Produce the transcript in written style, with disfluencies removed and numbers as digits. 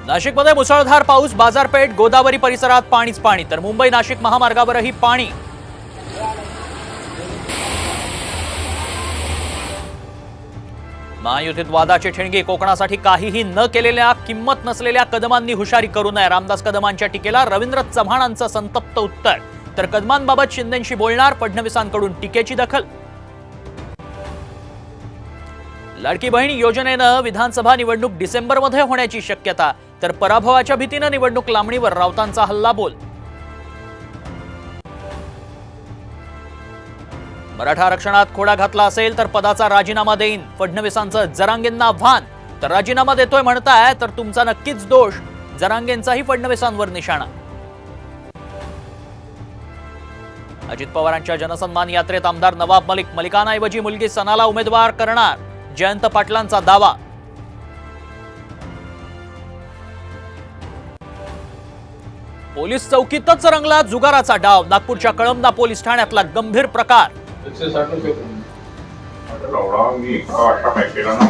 नाशिकमध्ये मुसळधार पाऊस, बाजारपेठ, गोदावरी परिसरात पाणीच पाणी, तर मुंबई नाशिक महामार्गावरही पाणी। महायुतीत वादाची ठिणगी, कोकणासाठी काहीही न केलेल्या, किंमत नसलेल्या कदमांनी हुशारी करू नये, रामदास कदमांच्या टीकेला रवींद्र चव्हाणांचं संतप्त उत्तर, तर कदमांबाबत शिंदेंशी बोलणार, फडणवीसांकडून टीकेची दखल। लाडकी बहीण योजनेनं विधानसभा निवडणूक डिसेंबरमध्ये होण्याची शक्यता, तर पराभवाच्या भीतीनं निवडणूक लांबणीवर राऊतांचा हल्लाबोल। मराठा आरक्षणात खोडा घातला असेल तर पदाचा राजीनामा देईन, फडणवीसांचं जरांगेंना आव्हान, तर राजीनामा देतोय म्हणताय तर तुमचा नक्कीच दोष, जरांगेंचाही फडणवीसांवर निशाणा। अजित पवारांच्या जनसन्मान यात्रेत आमदार नवाब मलिक, मलिकांऐवजी मुलगी सनाला उमेदवार करणार, जयंत पाटलांचा दावा। पोलीस चौकीतच रंगला जुगाराचा डाव, नागपूरच्या कळमना पोलीस ठाण्यातला गंभीर प्रकार। 160 रुपये. आता लावडा मी अशा पॅकेटला ना